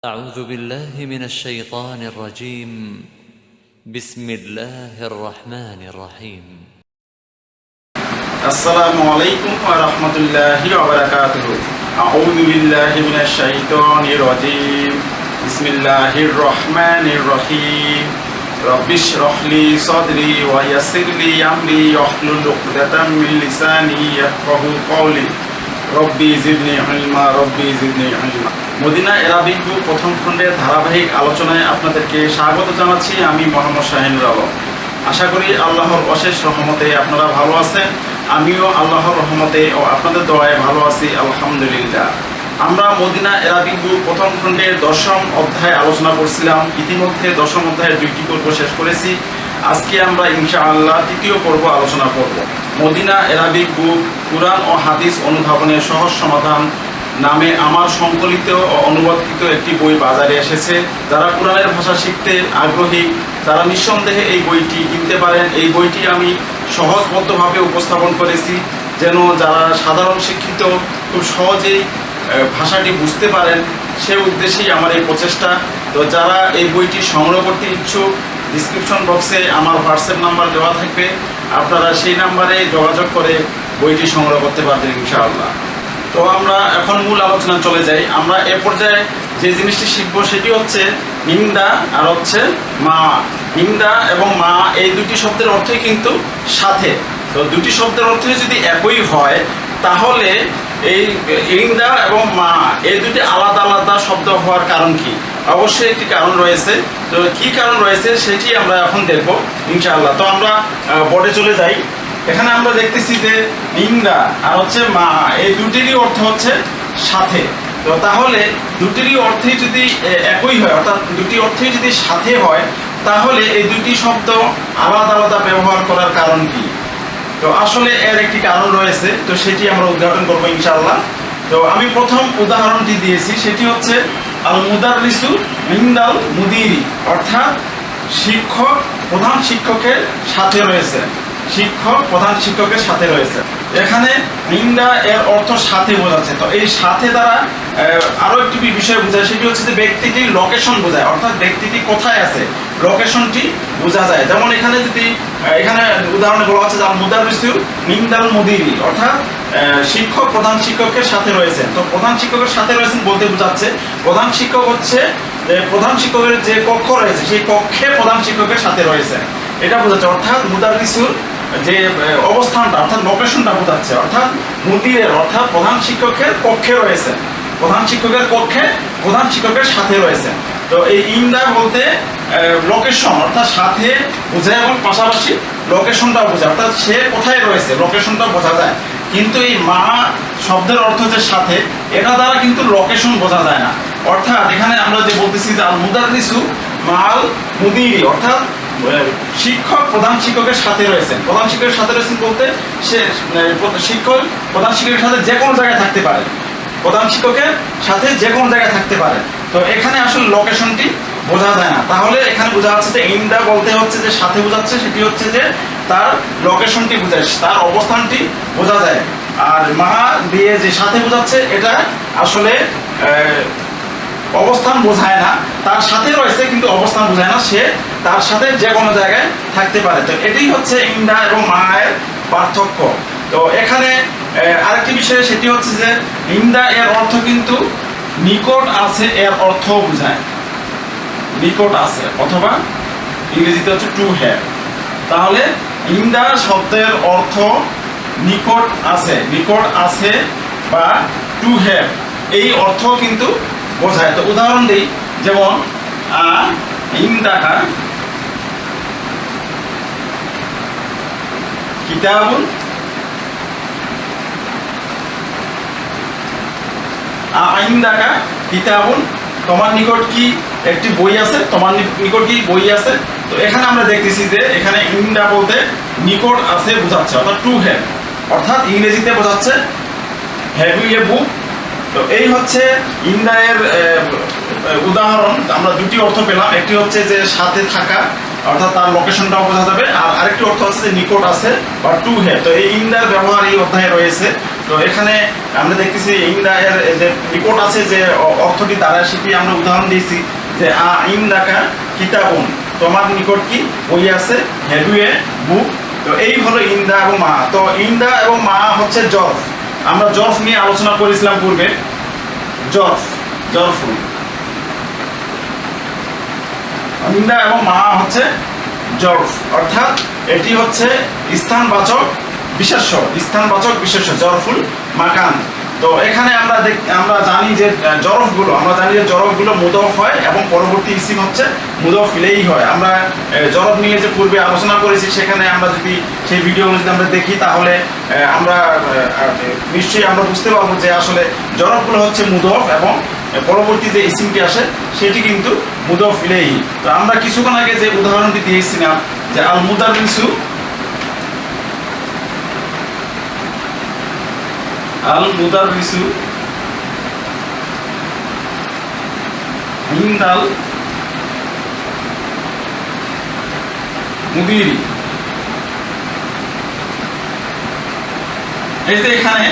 أعوذ بالله من الشيطان الرجيم بسم الله الرحمن الرحيم السلام عليكم ورحمة الله وبركاته أعوذ بالله من الشيطان الرجيم بسم الله الرحمن الرحيم رب اشرح لي صدري ويسر لي أمري واحلل عقدة من لساني يفقهوا قولي রব্বি জিদনি ইলমা রব্বি জিদনি ইলমা। Medina Arabic বুক প্রথম খণ্ডের ধারাবাহিক আলোচনায় আপনাদেরকে স্বাগত জানাচ্ছি। আমি মোহাম্মদ শাহিনুর আলম। আশা করি আল্লাহর অশেষ রহমতে আপনারা ভালো আছেন। আমিও আল্লাহর রহমতে ও আপনাদের দোয়ায় ভালো আছি, আলহামদুলিল্লাহ। আমরা মদিনা এরাবিক বুক প্রথম খণ্ডের 10ম অধ্যায় আলোচনা করছিলাম। ইতিমধ্যে 10ম অধ্যায়ের 2টি পর্ব শেষ করেছি। আজকে আমরা ইনশাআল্লাহ 3য় পর্ব আলোচনা করব। মদিনা এরাবিক বুক কুরআন ও হাদিস অনুধাবনের সহজ সমাধান নামে আমার সংকলিত ও অনুবাদকৃত একটি বই বাজারে এসেছে। যারা কুরআনের ভাষা শিখতে আগ্রহী তারা নিঃসন্দেহে এই বইটি কিনতে পারেন। এই বইটি আমি সহজবদ্ধভাবে উপস্থাপন করেছি যেন যারা সাধারণ শিক্ষিত খুব সহজেই ভাষাটি বুঝতে পারেন, সে উদ্দেশ্যেই আমার এই প্রচেষ্টা। তো যারা এই বইটি সংগ্রহ করতে ইচ্ছুক, ডিসক্রিপশন বক্সে আমার হোয়াটসঅ্যাপ নাম্বার দেওয়া থাকবে, আপনারা সেই নাম্বারে যোগাযোগ করে বইটি সংগ্রহ করতে পারবেন ইনশাআল্লাহ। তো আমরা এখন মূল আলোচনা চলে যাই। আমরা এ পর্যায়ে যে জিনিসটি শিখবো সেটি হচ্ছে নিন্দা আর হচ্ছে মা। নিন্দা এবং মা এই দুটি শব্দের অর্থই কিন্তু সাথে। তো দুটি শব্দের অর্থই যদি একই হয় তাহলে এই নিন্দা এবং মা এই দুটি আলাদা আলাদা শব্দ হওয়ার কারণ কি? অবশ্যই একটি কারণ রয়েছে। তো কি কারণ রয়েছে সেটি আমরা এখন দেখব ইনশাআল্লাহ। তো আমরা বোর্ডে চলে যাই। এখানে আমরা দেখতেছি যে নিন্দা আর হচ্ছে মা এই দুটিরই অর্থ হচ্ছে সাথে। তো তাহলে দুটিরই অর্থই যদি একই হয়, অর্থাৎ দুটি অর্থই যদি সাথে হয়, তাহলে এই দুটি শব্দ আলাদা আলাদা ব্যবহার করার কারণ কি? তো আসলে এর একটি কারণ রয়েছে, তো সেটি আমরা উদ্ঘাটন করবো ইনশাআল্লাহ। তো আমি প্রথম উদাহরণটি দিয়েছি, সেটি হচ্ছে আল মুদাররিসু ইনদাল মুদিরি, অর্থাৎ শিক্ষক প্রধান শিক্ষকের সাথে রয়েছে। শিক্ষক প্রধান শিক্ষকের সাথে রয়েছে। এখানে নিন্দা এর অর্থ সাথে বোঝাচ্ছে। তো এই সাথে দ্বারা আরো একটি বিষয় বোঝায়, সেটি হচ্ছে যে ব্যক্তিটির লোকেশন বোঝায়, অর্থাৎ ব্যক্তিটি কোথায় আছে লোকেশনটি বোঝা যায়। যেমন এখানে যদি এখানে উদাহরণে বলা হচ্ছে যে আল মুদাররিসু ইনদাল মুদিরি, অর্থাৎ শিক্ষক প্রধান শিক্ষকের সাথে রয়েছেন। তো প্রধান শিক্ষকের সাথে রয়েছেন বলতে বোঝাচ্ছে প্রধান শিক্ষক হচ্ছে প্রধান শিক্ষকের যে কক্ষ রয়েছে সেই কক্ষে প্রধান শিক্ষকের সাথে রয়েছে, এটা বোঝাচ্ছে। অর্থাৎ মুদাররিসুর যে অবস্থানটা অর্থাৎ লোকেশনটা বোঝাচ্ছে, অর্থাৎ মুদিরের অর্থাৎ প্রধান শিক্ষকের কক্ষে রয়েছে, প্রধান শিক্ষকের কক্ষে প্রধান শিক্ষকের সাথে রয়েছে। তো এই ইন্দা বলতে লোকেশন অর্থাৎ সাথে বোঝায় এবং পাশাপাশি লোকেশনটা বোঝায়, অর্থাৎ সে কোথায় রয়েছে লোকেশনটা বোঝা যায়। কিন্তু এই মা শব্দের অর্থ যে সাথে, এটা দ্বারা কিন্তু লোকেশন বোঝা যায় না। অর্থাৎ এখানে আমরা যে বলতেছি যে আল মুদাররিসু মাল মুদিরি, অর্থাৎ শিক্ষক প্রধান শিক্ষকের সাথে রয়েছেন। প্রধান শিক্ষকের সাথে রয়েছেন বলতে সে শিক্ষক প্রধান শিক্ষকের সাথে যে কোনো জায়গায় থাকতে পারে, প্রধান শিক্ষকের সাথে যে কোনো জায়গায় থাকতে পারে। তো এখানে আসলে লোকেশনটি বোঝা যায় না। তাহলে এখানে বোঝা যাচ্ছে যে ইন্দা বলতে হচ্ছে যে সাথে বোঝাচ্ছে, সেটি হচ্ছে যে তার লোকেশনটি বোঝায়, তার অবস্থানটি বোঝা যায়। আর মা দিয়ে যে সাথে বোঝাচ্ছে এটা আসলে অবস্থান বোঝায় না, তার সাথে রয়েছে কিন্তু অবস্থান বোঝায় না, সে তার সাথে যে কোনো জায়গায় থাকতে পারে। তো এটাই হচ্ছে ইন্দা এবং মায়ের পার্থক্য। তো এখানে আরেকটি বিষয় সেটি হচ্ছে যে ইন্দা এর অর্থ কিন্তু নিকট আছে এর অর্থ বোঝায়, নিকট আছে, অথবা ইংরেজিতে হচ্ছে টু হ্যাভ। তাহলে ইন্দা শব্দের অর্থ নিকট আছে, নিকট আছে বা টু হ্যাভ এই অর্থ কিন্তু বোঝায়। তো উদাহরণ দিই, যেমন ইন্দাকা কিতাবুন ইন্দাকা কিতাবুন, তোমার নিকট কি একটি বই আছে, তোমার নিকট কি বই আছে। তো এখানে আমরা দেখতেছি যে এখানে ইন্দা বলতে নিকট আছে বোঝাচ্ছে, অর্থাৎ টু হ্যাভ, অর্থাৎ ইংরেজিতে বোঝাচ্ছে হ্যাভ ইউ এ বুক। তো এই হচ্ছে ইন্দায়ের উদাহরণ। আমরা দুটি অর্থ পেলাম, একটি হচ্ছে যে সাথে থাকা অর্থাৎ তার লোকেশনটাও বোঝা যাবে, আর আরেকটি অর্থ হচ্ছে যে নিকট আছে বা টু হ্যাভ। তো এই ইন্দার ব্যবহার এই অধ্যায়ে রয়েছে। তো এখানে আমরা দেখতেছি ইন্দা এর যে নিকট আছে যে অর্থটি দ্বারা সেটি আমরা উদাহরণ দিয়েছি যে ইন্দাকা কিতাবুন, তোমার নিকট কি বই আছে, হ্যাভ ইউ এ বুক। তো এই হলো ইন্দা এবং মা। তো ইন্দা এবং মা হচ্ছে জরফ। আমরা জরফ নিয়ে আলোচনা করেছিলাম পূর্বে। জরফুল ইন্দা এবং মা হচ্ছে জরফ, অর্থাৎ এটি হচ্ছে স্থানবাচক বিশেষ্য জরফুল মাকান। তো এখানে আমরা জানি যে জরফগুলো মুদফ হয় এবং পরবর্তী ইসিম হচ্ছে মুদফ ইলাইহি হয়। আমরা জরফ নিয়ে যে পূর্বে আলোচনা করেছি, সেখানে আমরা যদি সেই ভিডিওগুলো যদি আমরা দেখি, তাহলে আমরা নিশ্চয়ই আমরা বুঝতে পারবো যে আসলে জরফগুলো হচ্ছে মুদফ এবং পরবর্তী যে ইসিমটি আসে সেটি কিন্তু মুদফ ইলাইহি। তো আমরা কিছুক্ষণ আগে যে উদাহরণটি দিয়েছিলাম যে আল মুদাররিসু ইনদাল মুদিরি। এই যে এখানে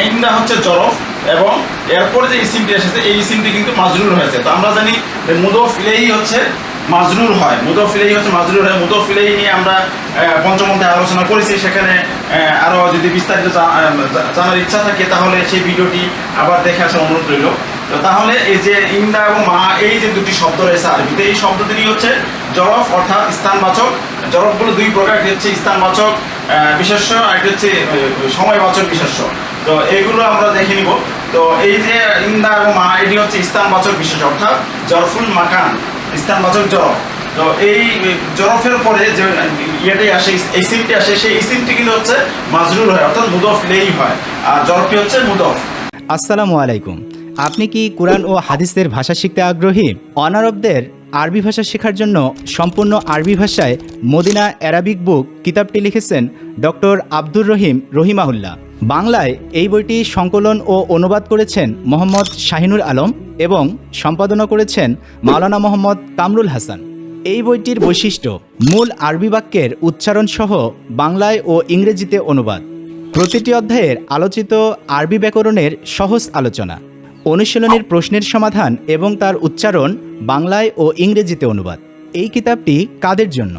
ইন্দা হচ্ছে জরফ এবং এরপরে যে ইসিমটি এসেছে এই ইসিমটি কিন্তু মাজরুর হয়েছে। তো আমরা জানি মুদফ ইলাইহি হচ্ছে মাজরুর হয়, মুদফ ইলাইহি নিয়ে আমরা পঞ্চম অধ্যায়ে আলোচনা করেছি। সেখানে আরো যদি বিস্তারিত জানার ইচ্ছা থাকে তাহলে সেই ভিডিওটি আবার দেখে আসার অনুরোধ রইল। তো তাহলে এই যে ইন্দা এবং মা এই যে দুটি শব্দ রয়েছে আরবিতে, এই শব্দ দুটি হচ্ছে জরফ অর্থাৎ স্থানবাচক। জরফগুলো দুই প্রকার, একটি হচ্ছে স্থানবাচক বিশেষ্য, আরেকটি হচ্ছে সময়বাচক বিশেষ্য। তো এইগুলো আমরা দেখে নিব। তো এই যে ইন্দা এবং মা এটি হচ্ছে স্থানবাচক বিশেষ্য অর্থাৎ জরফুল মাকান, স্থানবাচক জরফ। তো এই জরফের পরে যে ইয়েটাই আসে, ইসিমটি আসে, সেই ইসিমটি কিন্তু হচ্ছে মাজরুর হয় অর্থাৎ মুদফ ইলাইহি হয়, আর জরফটি হচ্ছে মুদফ। আসসালামু আলাইকুম। আপনি কি কোরআন ও হাদিসের ভাষা শিখতে আগ্রহী? অনারবদের আরবি ভাষা শেখার জন্য সম্পূর্ণ আরবি ভাষায় মদিনা অ্যারাবিক বুক কিতাবটি লিখেছেন ডক্টর আব্দুর রহিম রহিমাহুল্লাহ। বাংলায় এই বইটি সংকলন ও অনুবাদ করেছেন মোহাম্মদ শাহিনুর আলম এবং সম্পাদনা করেছেন মাওলানা মোহাম্মদ কামরুল হাসান। এই বইটির বৈশিষ্ট্য মূল আরবি বাক্যের উচ্চারণ সহ বাংলায় ও ইংরেজিতে অনুবাদ, প্রতিটি অধ্যায়ের আলোচিত আরবি ব্যাকরণের সহজ আলোচনা, অনুশীলনের প্রশ্নের সমাধান এবং তার উচ্চারণ বাংলায় ও ইংরেজিতে অনুবাদ। এই কিতাবটি কাদের জন্য?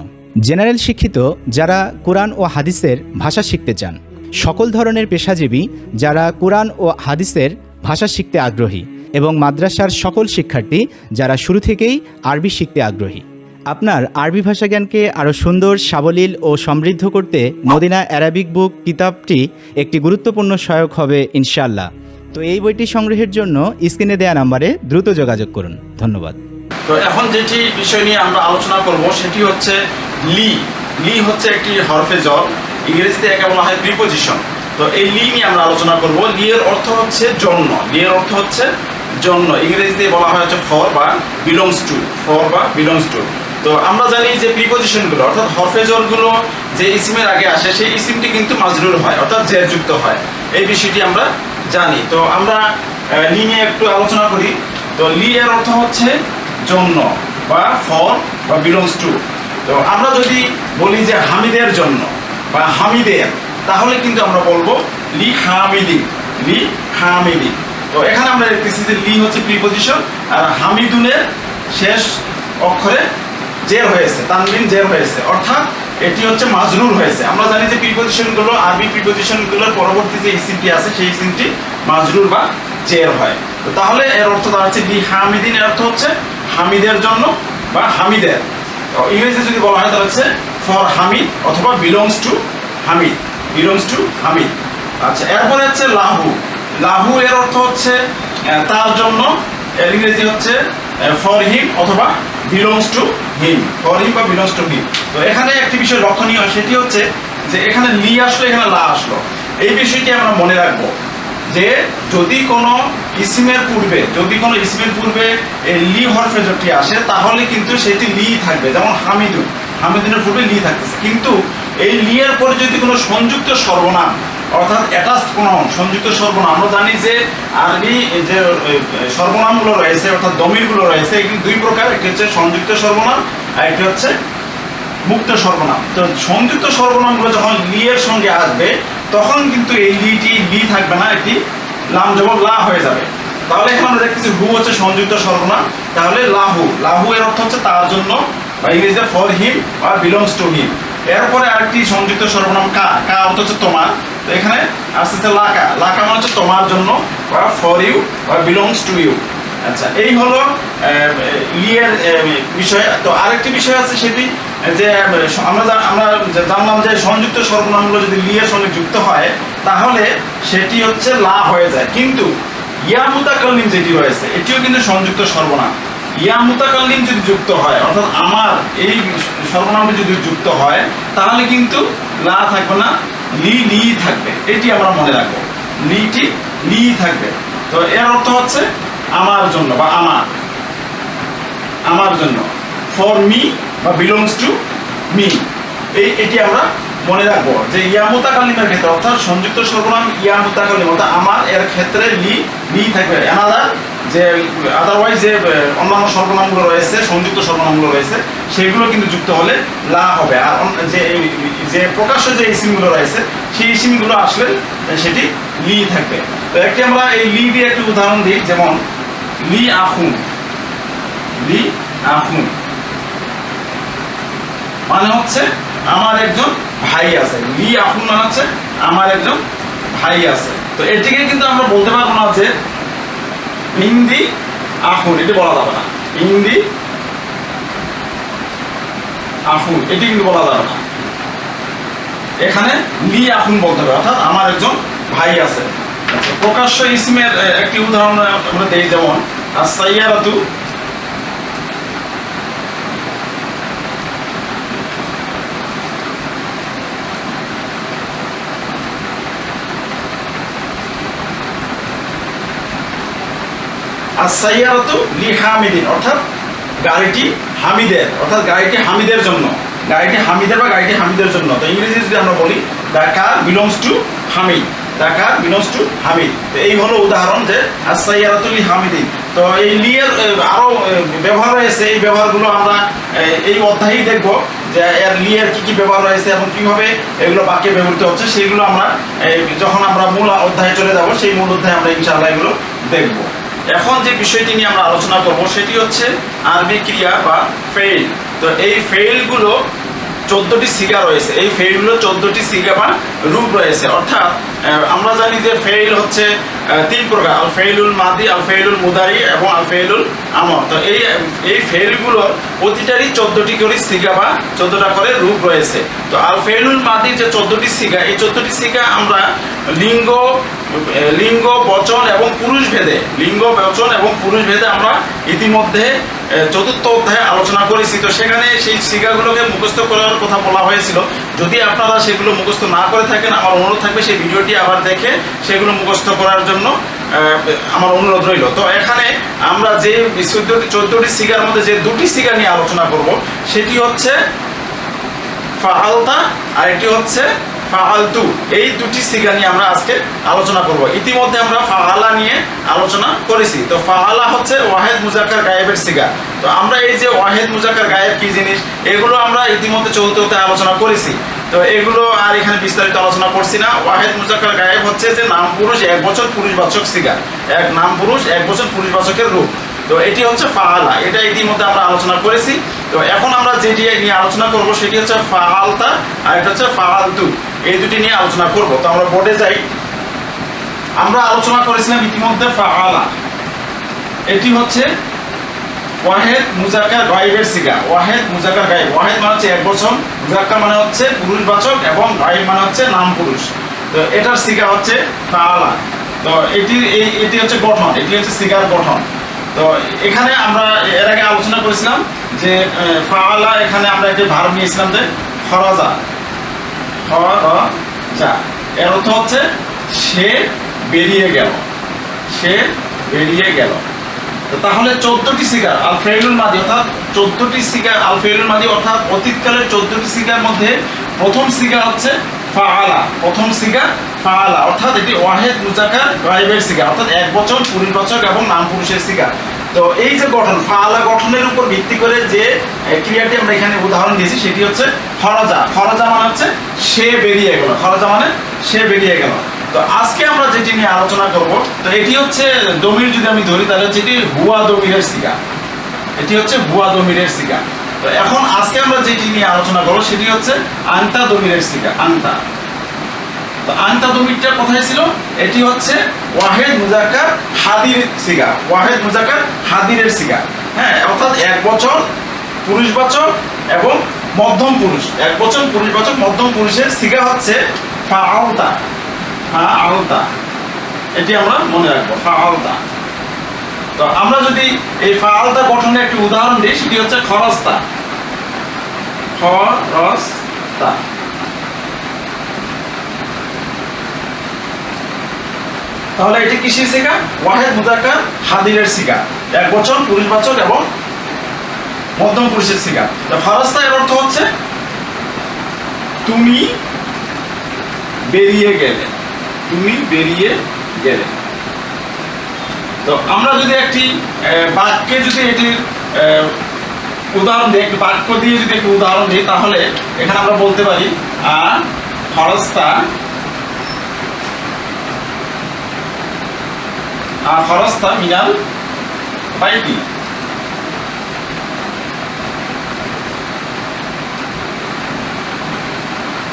জেনারেল শিক্ষিত যারা কোরআন ও হাদিসের ভাষা শিখতে চান, সকল ধরনের পেশাজীবী যারা কোরআন ও হাদিসের ভাষা শিখতে আগ্রহী এবং মাদ্রাসার সকল শিক্ষার্থী যারা শুরু থেকেই আরবি শিখতে আগ্রহী। আপনার আরবি ভাষা জ্ঞানকে আরও সুন্দর, সাবলীল ও সমৃদ্ধ করতে মদিনা অ্যারাবিক বুক কিতাবটি একটি গুরুত্বপূর্ণ সহায়ক হবে ইনশাআল্লাহ। তো এই বইটি সংগ্রহের জন্য স্ক্রিনে দেওয়া নাম্বারে দ্রুত যোগাযোগ করুন। ধন্যবাদ। তো এখন যেটি বিষয় নিয়ে আমরা আলোচনা করব সেটি হচ্ছে লি হচ্ছে একটি হরফে জর, ইংরেজিতে একে বলা হয় প্রিপোজিশন। তো এই লি নিয়ে আমরা আলোচনা করব। লি এর অর্থ হচ্ছে জন্য, ইংরেজিতে বলা হয় হচ্ছে ফর বা বিলংস টু। তো আমরা জানি যে প্রিপোজিশনগুলো অর্থাৎ হরফে জরগুলো যে ইসিমের আগে আসে সেই ইসিমটি কিন্তু মাজরুর হয় অর্থাৎ জেরযুক্ত হয়, এই বিষয়টি আমরা জানি। তো আমরা লি নিয়ে একটু আলোচনা করি। তো লি এর অর্থ হচ্ছে জন্য বা ফর বা বিলংস টু। তো আমরা যদি বলি যে হামিদের জন্য বা হামিদের, তাহলে কিন্তু আমরা বলবো লি হামিদি। তো এখানে আমরা দেখতেছি যে লি হচ্ছে প্রিপোজিশন আর হামিদুনের শেষ অক্ষরে জের হয়েছে, তানবিন জের হয়েছে, অর্থাৎ এটি হচ্ছে মাজরুর হয়েছে। আমরা জানি যে প্রিপোজিশনগুলো, আরবি প্রিপোজিশনগুলোর পরবর্তী যে ইসিমটি আছে সেই ইসিমটি মাজরুর বা জের হয়। তো তাহলে এর অর্থ দাঁড়াচ্ছে লি হামিদিন, এর অর্থ হচ্ছে হামিদের জন্য বা হামিদের। ইংরেজিতে যদি বলা হয় তাহলে হচ্ছে ফর হামিদ অথবা বিলংস টু হামিদ। আচ্ছা, এরপরে হচ্ছে লাহু এর অর্থ হচ্ছে তার জন্য, এর ইংরেজি হচ্ছে ফর হিম অথবা বিলংস টু হিম। তো এখানে একটি বিষয় লক্ষণীয়, সেটি হচ্ছে যে এখানে লি আসলো, এখানে লা আসলো। এই বিষয়টি আমরা মনে রাখবো যে যদি কোনো ইসিমের পূর্বে এই লি হরফে জরটি আসে তাহলে কিন্তু সেটি লি থাকবে, যেমন হামিদুনের পূর্বে লি থাকতেছে। কিন্তু এই লি এর পরে যদি কোনো সংযুক্ত সর্বনাম অর্থাৎ অ্যাটাচড প্রোনাউন, সংযুক্ত সর্বনাম, আমরা জানি যে আরবি যে সর্বনামগুলো রয়েছে অর্থাৎ দমিরগুলো রয়েছে এগুলি দুই প্রকার, একটি হচ্ছে সংযুক্ত সর্বনাম আর একটি হচ্ছে মুক্ত সর্বনাম। তো সংযুক্ত সর্বনামগুলো যখন লি এর সঙ্গে আসবে তখন কিন্তু এই লি থাকবে না, একটি লাম জবর লা হয়ে যাবে। তাহলে এখন আমরা দেখতেছি হু হচ্ছে সংযুক্ত সর্বনাম, তাহলে লাহু এর অর্থ হচ্ছে তার জন্য, বা ইংরেজিতে ফর হিম বা বিলংস টু হিম। এরপরে আরেকটি সংযুক্ত সর্বনাম কা অর্থ হচ্ছে তোমার। তো এখানে আসতে লাকা মানে হচ্ছে তোমার জন্য, বা ফর ইউ বা বিলংস টু ইউ। আচ্ছা, এই হলো লিয়ের বিষয়। তো আরেকটি বিষয় আছে, সেটি যে আমরা জানলাম যে সংযুক্ত সর্বনামগুলো যদি লিয়ের সঙ্গে যুক্ত হয় তাহলে সেটি হচ্ছে লা হয়ে যায়। কিন্তু ইয়া মুতাকাল্লিম যেটি রয়েছে এটিও কিন্তু সংযুক্ত সর্বনাম। ইয়া মুতাকাল্লিম যদি যুক্ত হয়, অর্থাৎ আমার এই সর্বনামটি যদি যুক্ত হয় তাহলে কিন্তু লা থাকবে না, লি থাকবে। এটি আমরা মনে রাখবো, লি থাকবে। তো এর অর্থ হচ্ছে আমার জন্য বা আমার জন্য, ফর মি বা বিলংস টু মি। এটি আমরা মনে রাখবো যে ইয়া মুতাকাল্লিমের ক্ষেত্রে, অর্থাৎ সংযুক্ত সর্বনাম ইয়া মুতাকাল্লিম অর্থাৎ আমার, এর ক্ষেত্রে লি থাকবে। আদারওয়াইজ যে অন্যান্য সর্বনামগুলো রয়েছে, সংযুক্ত সর্বনামগুলো রয়েছে, সেগুলো কিন্তু যুক্ত হলে লা হবে। আর যে প্রকাশ্য যে ইসিমগুলো রয়েছে সেই ইসিমগুলো আসলে সেটি লি থাকবে। তো একটি আমরা এই লি দিয়ে একটি উদাহরণ দিই, যেমন লি আখুন মানে হচ্ছে আমার একজন ভাই আছে। লি আখুন মানে হচ্ছে আমার একজন ভাই আছে। তো এটিকে কিন্তু আমরা বলতে পারবো না যে ইন্দি আখুন, এটি বলা যাবে না। ইন্দি আখুন এটি কিন্তু বলা যাবে না, এখানে লি আখুন বলতে হবে, অর্থাৎ আমার একজন ভাই আছে। প্রকাশ্য ইসমের একটি উদাহরণ আমরা দেই, যেমন as-sayyaratu লি হামিদিন, অর্থাৎ গাড়িটি হামিদের, অর্থাৎ গাড়িটি হামিদের জন্য, গাড়িটি হামিদের বা গাড়িটি হামিদের জন্য। তো ইংরেজি যদি আমরা বলি the car belongs to Hamid, the car belongs to Hamid. তো এই হলো উদাহরণ যে as-sayyaratu লি হামিদিন। তো এই লিয়ের আরও ব্যবহার রয়েছে, এই ব্যবহারগুলো আমরা এই অধ্যায়েই দেখব যে এর লিয়ের কী ব্যবহার রয়েছে এবং কীভাবে এগুলো বাক্যে ব্যবহৃত হচ্ছে, সেইগুলো আমরা যখন আমরা মূল অধ্যায়ে চলে যাব সেই মূল অধ্যায়ে আমরা ইনশাআল্লাহ এগুলো দেখব। এখন যে বিষয়টি নিয়ে আমরা আলোচনা করব সেটি হচ্ছে আরবি ক্রিয়া বা ফেইল। তো এই ফেইলগুলো 14টি সিগা রয়েছে, এই ফেইলগুলো 14টি সিগা বা রূপ রয়েছে। অর্থাৎ আমরা জানি যে ফেইল হচ্ছে 3 প্রকার, আল ফেইলুল মাদি, আল ফেইলুল মুদারি এবং আল ফেইলুল আমর। তো এই ফেইলগুলোর প্রতিটারই 14টি করে সিগা বা 14টা করে রূপ রয়েছে। তো আল ফেইলুল মাদি যে 14টি সিগা, এই 14টি সিগা আমরা লিঙ্গ বচন এবং পুরুষ ভেদে আমরা ইতিমধ্যে চতুর্থ অধ্যায়ে আলোচনা করেছি। তো সেখানে সেই সিগাগুলোকে মুখস্থ করার কথা বলা হয়েছিল। যদি আপনারা সেগুলো মুখস্থ না করে থাকেন, আমার অনুরোধ থাকবে সেই ভিডিওটি আবার দেখে সেগুলো মুখস্থ করার জন্য আমার অনুরোধ রইল। তো এখানে আমরা যে 14টি সিগার মধ্যে যে 2টি সিগা নিয়ে আলোচনা করব সেটি হচ্ছে ফাআলতা আর এটি হচ্ছে ফাআলতু। এই 2টি সিগা নিয়ে আমরা আজকে আলোচনা করব। ইতিমধ্যে আমরা ফাআলা নিয়ে আলোচনা করেছি। তো ফাআলা হচ্ছে ওয়াহেদ মুজাক্কার গায়েবের সিগা। তো আমরা এই যে ওয়াহেদ মুজাক্কার গায়েব কি জিনিস, এগুলো আমরা ইতিমধ্যে চতুর্থতে আলোচনা করেছি। তো এগুলো আর এখানে বিস্তারিত আলোচনা করছি না। ওয়াহেদ মুজাক্কার গায়েব হচ্ছে যে নাম পুরুষ এক বচন পুরুষবাচক সিগা, এক নাম পুরুষ এক বচন পুরুষবাচকের রূপ। তো এটি হচ্ছে ফাআলা, এটা ইতিমধ্যে আমরা আলোচনা করেছি। তো এখন আমরা যেটি নিয়ে আলোচনা করব সেটি হচ্ছে ফাআলতা আর এটা হচ্ছে ফাআলতু, এই দুটি নিয়ে আলোচনা করব। তো আমরা বোর্ডে যাই। আমরা আলোচনা করেছিলাম ইতিমধ্যে ফাআলা, এটি হচ্ছে ওয়াহেদ মুজাক্কার গায়েবের সিগা। ওয়াহেদ মুজাক্কার গায়েব, ওয়াহেদ মানে হচ্ছে এক বচন, মুজাক্কার মানে হচ্ছে পুরুষবাচক এবং গায়েব মানে হচ্ছে নাম পুরুষ। তো এটার সিগা হচ্ছে ফাআলা। তো এটি হচ্ছে গঠন, এটি হচ্ছে সিগার গঠন। তো এখানে আমরা এর আগে আলোচনা করেছিলাম যে ফাআলা, এখানে আমরা একটি ভার্ব নিয়েছিলাম যে খরাজা, এর অর্থ হচ্ছে সে বেরিয়ে গেল। তো তাহলে 14টি সিগা আল ফেইলুল মাদি, অর্থাৎ 14টি সিগা আল ফেইলুল মাদি অর্থাৎ অতীতকালের 14টি সিগার মধ্যে প্রথম সিগা হচ্ছে ফাআলা। প্রথম সিগা ফাআলা অর্থাৎ এটি ওয়াহেদ মুজাক্কার গায়েবের সিগা, অর্থাৎ এক বচন পুরুষবাচক এবং নাম পুরুষের সিগা। তো এই যে গঠন, ফাআলা গঠনের উপর ভিত্তি করে যে ক্রিয়াটি আমরা এখানে উদাহরণ দিয়েছি সেটি হচ্ছে খরজা। খরজা মানে হচ্ছে সে বেরিয়ে গেল, খরজা মানে সে বেরিয়ে গেল। তো আজকে আমরা যেটি নিয়ে আলোচনা করব, তো এটি হচ্ছে দমির, যদি আমি ধরি তাহলে হচ্ছে এটি হুয়া দমিরের সিগা, এটি হচ্ছে হুয়া দমিরের সিগা। তো এখন আজকে আমরা যেটি নিয়ে আলোচনা করব সেটি হচ্ছে আনতা দমিরের সিগা, আনতা। তো আনতা দমিরটা কোথায় ছিল? এটি হচ্ছে ওয়াহেদ মুজাক্কার হাদির সিগা, ওয়াহেদ মুজাক্কার হাদিরের সিগা। হ্যাঁ, অর্থাৎ এক বচন পুরুষবাচক এবং মধ্যম পুরুষ, এক বচন পুরুষবাচক মধ্যম পুরুষের সিগা হচ্ছে ফাআলতা, ফাআলতা। এটি আমরা মনে রাখবো, ফাআলতা। তো আমরা যদি এই ফাআলতা গঠনের একটি উদাহরণ দিই সেটি হচ্ছে খরস্তা, খরস্তা। তাহলে এটি কিসের সিগা? ওয়াহেদ মুজাক্কার হাদিরের সিগা, এক বচন পুরুষবাচক এবং মধ্যম পুরুষের সিগা। তো খরস্তা এর অর্থ হচ্ছে তুমি বেরিয়ে গেলে, তুমি বেরিয়ে গেলে। তো আমরা যদি একটি বাক্যে যদি এটির উদাহরণ দিই, একটি বাক্য দিয়ে যদি একটি উদাহরণ দিই তাহলে এখানে আমরা বলতে পারি খরস্তা, খরস্তা মিনাল বাইতি।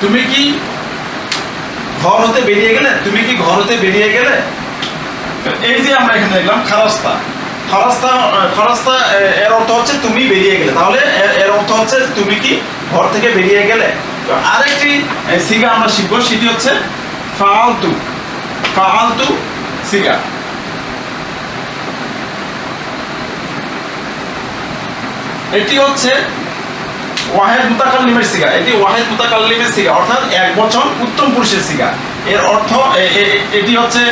তুমি কি ঘর হতে বেরিয়ে গেলে, তুমি কি ঘর হতে বেরিয়ে গেলে। এই যে আমরা এখানে দেখলাম খরস্তা, খরস্তা, খরস্তা এর অর্থ হচ্ছে তুমি বেরিয়ে গেলে। তাহলে এর অর্থ হচ্ছে তুমি কি ঘর থেকে বেরিয়ে গেলে। তো আরেকটি সিগা আমরা শিখবো সেটি হচ্ছে ফাআলতু, ফাআলতু সিগা। এটি হচ্ছে ওয়াহেদ মুতাকাল্লিমের সিগা, এটি ওয়াহেদ মুতাকাল্লিমের সিগা, অর্থাৎ এক বচন উত্তম পুরুষের সিগা। এর অর্থ এটি হচ্ছে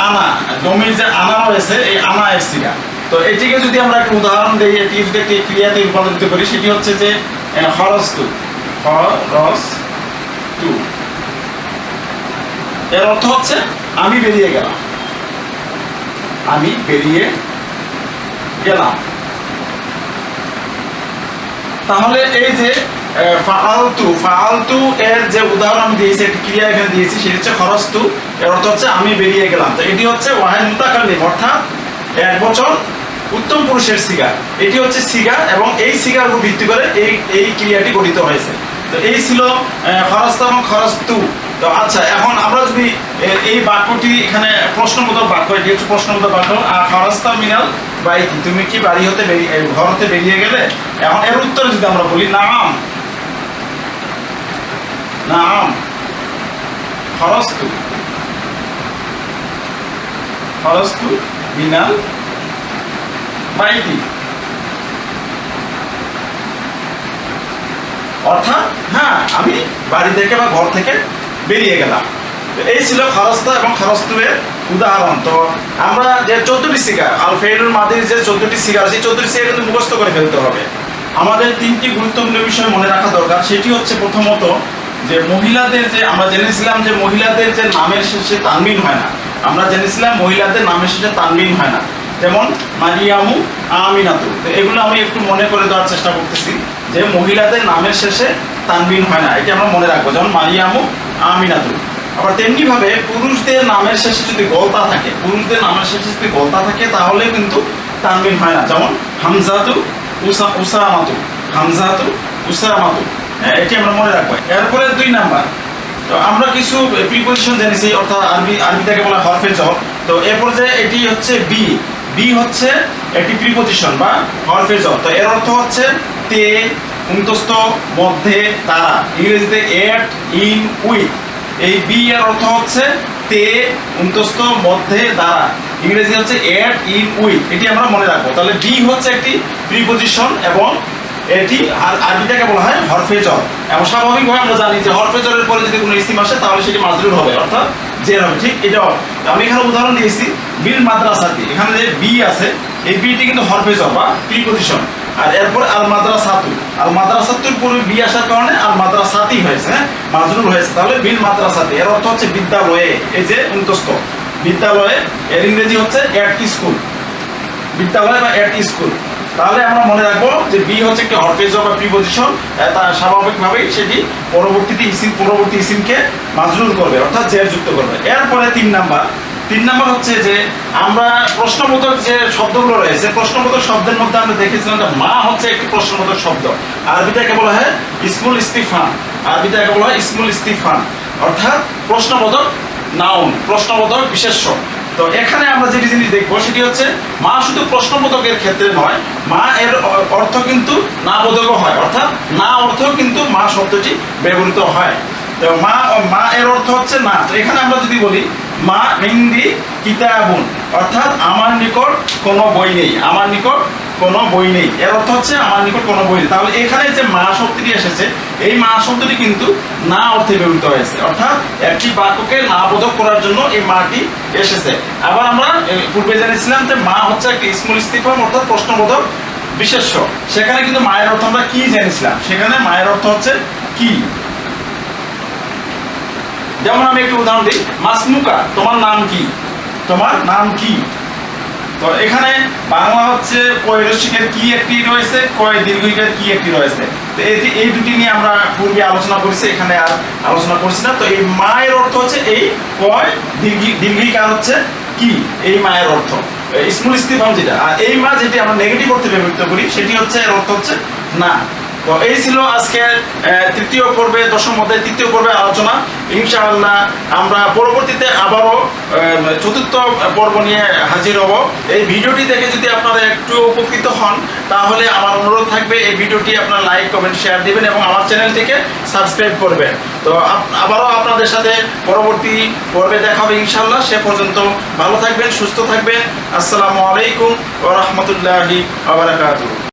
আনা, দমির যে আনা রয়েছে এই আনা এর সিগা। তো এটিকে যদি আমরা একটা উদাহরণ দিই, এটি যদি একটি ক্রিয়াতে রূপান্তরিত করি সেটি হচ্ছে যে খরস্তু, খরস্তু। এর অর্থ হচ্ছে আমি বেরিয়ে গেলাম, আমি বেরিয়ে গেলাম। তাহলে এই যে ফাআলতু, ফাআলতু এর যে উদাহরণ আমি দিয়েছি, একটি ক্রিয়া এখানে দিয়েছি সেটি হচ্ছে খরস্তু, এর অর্থ হচ্ছে আমি বেরিয়ে গেলাম। তো এটি হচ্ছে ওয়াহেদ মুতাকাল্লিম, অর্থাৎ এক বচন উত্তম পুরুষের সিগা। এটি হচ্ছে সিগা এবং এই সিগার উপর ভিত্তি করে এই ক্রিয়াটি গঠিত হয়েছে। তো এই ছিল খরস্তা এবং খরস্তু। তো আচ্ছা, এখন আমরা যদি এই বাক্যটি এখানে প্রশ্নবোধক বাক্য, এটি হচ্ছে প্রশ্নবোধক বাক্য, আর খরস্তা মিনাল বাইতি, তুমি কি বাড়ি হতে ঘর হতে বেরিয়ে গেলে। এখন এর উত্তরে যদি আমরা বলি নাম, নাম খরস্তু, খরস্তু মিনাল বাইতি। অর্থাৎ হ্যাঁ, আমি বাড়ি থেকে বা ঘর থেকে বেরিয়ে গেলাম। এই ছিল খরস্তা এবং খরস্তুয়ের উদাহরণ। তো আমরা যে 14টি সিগা, আল ফেইলুল মাদির যে 14টি সিগা আছে, 14টি সিগা কিন্তু মুখস্থ করে ফেলতে হবে। আমাদের 3টি গুরুত্বপূর্ণ বিষয় মনে রাখা দরকার। সেটি হচ্ছে প্রথমত যে মহিলাদের যে আমরা জেনেছিলাম যে মহিলাদের যে নামের শেষে তানবিন হয় না, আমরা জেনেছিলাম মহিলাদের নামের শেষে তানবিন হয় না, যেমন মারিয়ামু, আমিনাতু। তো এগুলো আমি একটু মনে করে দেওয়ার চেষ্টা করতেছি যে মহিলাদের নামের শেষে তানবিন হয় না, এটি আমরা মনে রাখবো, যেমন মারিয়ামু, আমিনাতু। আবার তেমনি ভাবে পুরুষদের নামের শেষে যদি গলতা থাকে, পুরুষদের নামের শেষে যদি গলতা থাকে তাহলে কিন্তু তানবিন হয় না, যেমন হামজাতু, উসামাতু, হামজাতু, উসামাতু। এটি আমরা মনে রাখবো। এরপরে 2 নাম্বার, তো আমরা কিছু প্রিপোজিশন জেনেছি, অর্থাৎ আরবি থেকে বলা হরফে জর। তো এরপর যে এটি হচ্ছে বি, বি হচ্ছে একটি প্রিপোজিশন বা হরফে জর। তো এর অর্থ হচ্ছে তে, অন্তস্থ, মধ্যে, তারা, ইংরেজিতে এট, ইন, উইথ। এই বি এর অর্থ হচ্ছে তে, অন্তস্থ, মধ্যে, দ্বারা, ইংরেজি হচ্ছে এট, ইন, উইথ। এটি আমরা মনে রাখবো। তাহলে বি হচ্ছে একটি প্রিপোজিশন এবং এটি আরবিটাকে বলা হয় হরফে জর। এবং স্বাভাবিকভাবে আমরা জানি যে হরফে জরের পরে যদি কোনো ইসিম আসে তাহলে সেটি মাজরুর হবে, অর্থাৎ জের হবে। ঠিক এটাও আমি এখানে উদাহরণ দিয়েছি বিল মাদ্রাসাতি, এখানে যে বি আছে এই বিটি কিন্তু হরফে জর বা প্রিপোজিশন। আর এরপর আল মাদ্রাসাতু, আল মাদ্রাসাতুর পূর্বে বি আসার কারণে আল মাদ্রাসাতি হয়েছে, হ্যাঁ, মাজরুর হয়েছে। তাহলে বিল মাদ্রাসাতি এর অর্থ হচ্ছে বিদ্যালয়ে, এই যে অন্তস্থ বিদ্যালয়ে, এর ইংরেজি হচ্ছে এট স্কুল। বিদ্যালয় বা এট স্কুল। তাহলে আমরা মনে রাখবো যে বি হচ্ছে একটি হরফেজ বা প্রিপজিশন, তার স্বাভাবিকভাবেই সেটি পরবর্তী ইসিমকে মাজরুর করবে, অর্থাৎ জের যুক্ত করবে। এরপরে 3 নাম্বার হচ্ছে যে আমরা প্রশ্নবোধক যে শব্দগুলো রয়েছে, প্রশ্নবোধক শব্দের মধ্যে আমরা দেখেছিলাম যে মা হচ্ছে একটি প্রশ্নবোধক শব্দ। আরবিটাকে বলা হয় ইসমুল ইস্তিফহাম, আরবিটাকে বলা হয় ইসমুল ইস্তিফহাম, অর্থাৎ প্রশ্নবোধক নাউন, প্রশ্নবোধক বিশেষ্য। তো এখানে আমরা যেটি জিনিস দেখবো সেটি হচ্ছে মা শুধু প্রশ্নবোধকের ক্ষেত্রে নয়, মা এর অর্থ কিন্তু না বোধকও হয়, অর্থাৎ না অর্থও কিন্তু মা শব্দটি ব্যবহৃত হয়। তো মা এর অর্থ হচ্ছে না। তো এখানে আমরা যদি বলি মা ইনদি কিতাবুন, অর্থাৎ আমার নিকট কোনো বই নেই, আমার নিকট কোনো বই নেই, এর অর্থ হচ্ছে আমার নিকট কোনো বই নেই। তাহলে এখানে যে মা শব্দটি এসেছে, এই মা শব্দটি কিন্তু না অর্থে ব্যবহৃত হয়েছে, অর্থাৎ একটি বাক্যকে না বোধক করার জন্য এই মাটি এসেছে। আবার আমরা পূর্বে জেনেছিলাম যে মা হচ্ছে একটি ইসমুল ইস্তিফহাম, অর্থাৎ প্রশ্নবোধক বিশেষ্য। সেখানে কিন্তু মায়ের অর্থ আমরা কি জেনেছিলাম, সেখানে মায়ের অর্থ হচ্ছে কি। যেমন আমি একটু উদাহরণ দিই, মাসমুকা, তোমার নাম কি, তোমার নাম কি। তো এখানে বাংলা হচ্ছে কয় রসিকের কি একটি রয়েছে, কয় দীর্ঘিকের কি একটি রয়েছে। তো এই দুটি নিয়ে আমরা পূর্বে আলোচনা করেছি, এখানে আর আলোচনা করছি না। তো এই মায়ের অর্থ হচ্ছে এই কয়, দীর্ঘিকার হচ্ছে কি, এই মায়ের অর্থ ইসমুল ইস্তিফহাম যেটা। আর এই মা যেটি আমরা নেগেটিভ অর্থে ব্যবহৃত করি সেটি হচ্ছে, এর অর্থ হচ্ছে না। তো এই ছিল আজকের তৃতীয় পর্বে, দশম অধ্যায় তৃতীয় পর্বে আলোচনা। ইনশাআল্লাহ আমরা পরবর্তীতে আবারও চতুর্থ পর্ব নিয়ে হাজির হব। এই ভিডিওটি দেখে যদি আপনারা একটু উপকৃত হন, তাহলে আমার অনুরোধ থাকবে এই ভিডিওটি আপনারা লাইক, কমেন্ট, শেয়ার দিবেন এবং আমার চ্যানেলটিকে সাবস্ক্রাইব করবেন। তো আবারও আপনাদের সাথে পরবর্তী পর্বে দেখা হবে ইনশাআল্লাহ। সে পর্যন্ত ভালো থাকবেন, সুস্থ থাকবেন। আসসালামু আলাইকুম ওয়া রাহমাতুল্লাহি ওয়া বারাকাতুহু।